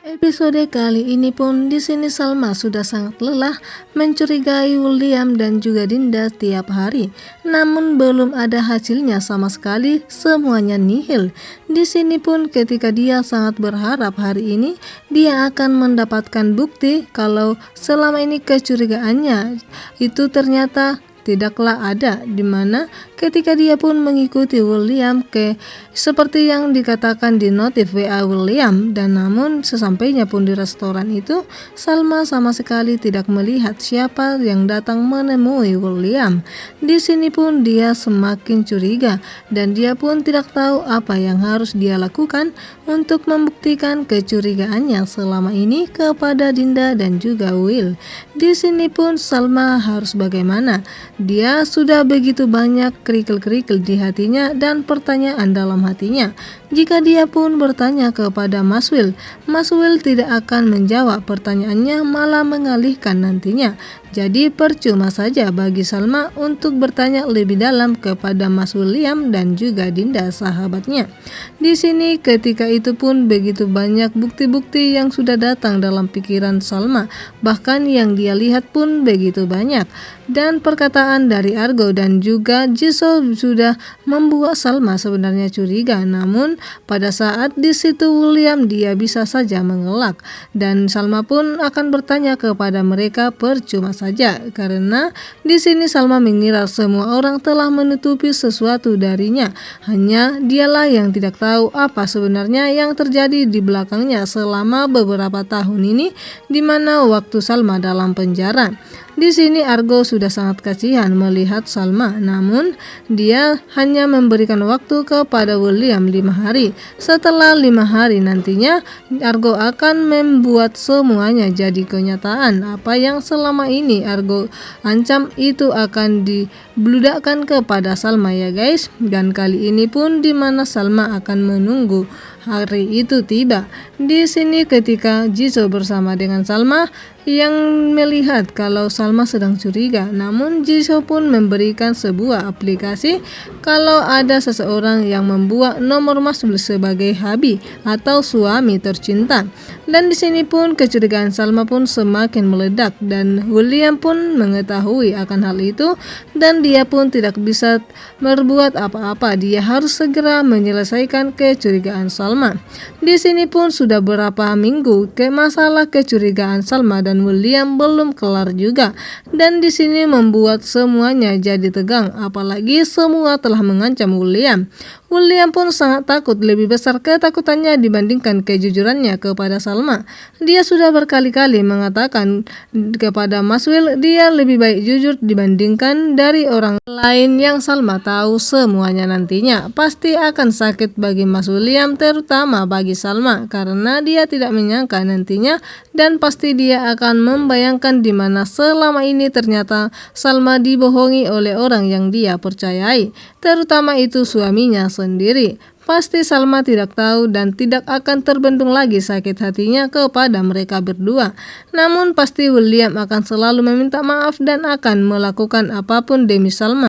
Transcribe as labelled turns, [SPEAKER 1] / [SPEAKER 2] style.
[SPEAKER 1] Episode kali ini pun di sini Salma sudah sangat lelah mencurigai William dan juga Dinda tiap hari. Namun belum ada hasilnya sama sekali, semuanya nihil. Di sini pun ketika dia sangat berharap hari ini dia akan mendapatkan bukti kalau selama ini kecurigaannya itu ternyata tidaklah ada, dimana ketika dia pun mengikuti William seperti yang dikatakan di notif WA William, dan namun sesampainya pun di restoran itu Salma sama sekali tidak melihat siapa yang datang menemui William. Di sini pun dia semakin curiga dan dia pun tidak tahu apa yang harus dia lakukan untuk membuktikan kecurigaannya selama ini kepada Dinda dan juga Will. Di sini pun Salma harus bagaimana? Dia sudah begitu banyak kerikil-kerikil di hatinya dan pertanyaan dalam hatinya. Jika dia pun bertanya kepada Mas Will tidak akan menjawab pertanyaannya, malah mengalihkan nantinya. Jadi percuma saja bagi Salma untuk bertanya lebih dalam kepada Mas William dan juga Dinda sahabatnya. Di sini ketika itu pun begitu banyak bukti-bukti yang sudah datang dalam pikiran Salma, bahkan yang dia lihat pun begitu banyak. Dan perkataan dari Argo dan juga Jisoo sudah membuat Salma sebenarnya curiga. Namun pada saat di situ William dia bisa saja mengelak dan Salma pun akan bertanya kepada mereka percuma saja, karena di sini Salma mengira semua orang telah menutupi sesuatu darinya. Hanya dialah yang tidak tahu apa sebenarnya yang terjadi di belakangnya selama beberapa tahun ini, di mana waktu Salma dalam penjara. Di sini Argo sudah sangat kasihan melihat Salma, namun dia hanya memberikan waktu kepada William 5 hari. Setelah 5 hari nantinya Argo akan membuat semuanya jadi kenyataan. Apa yang selama ini Argo ancam itu akan dibludakkan kepada Salma ya guys. Dan kali ini pun dimana Salma akan menunggu hari itu tiba. Di sini ketika Jisoo bersama dengan Salma yang melihat kalau Salma sedang curiga, namun Jisoo pun memberikan sebuah aplikasi kalau ada seseorang yang membuat nomor Mas Will sebagai habi atau suami tercinta. Dan di sini pun kecurigaan Salma pun semakin meledak dan William pun mengetahui akan hal itu dan dia pun tidak bisa berbuat apa-apa. Dia harus segera menyelesaikan kecurigaan Salma. Di sini pun sudah berapa minggu masalah kecurigaan Salma dan William belum kelar juga, dan di sini membuat semuanya jadi tegang, apalagi semua telah mengancam William. William pun sangat takut, lebih besar ketakutannya dibandingkan kejujurannya kepada Salma. Dia sudah berkali-kali mengatakan kepada Mas Will dia lebih baik jujur dibandingkan dari orang lain yang Salma tahu semuanya nantinya pasti akan sakit bagi Mas William, terutama bagi Salma, karena dia tidak menyangka nantinya dan pasti dia akan membayangkan di mana selama ini ternyata Salma dibohongi oleh orang yang dia percayai, terutama itu suaminya sendiri. Pasti Salma tidak tahu dan tidak akan terbendung lagi sakit hatinya kepada mereka berdua. Namun pasti William akan selalu meminta maaf dan akan melakukan apapun demi Salma.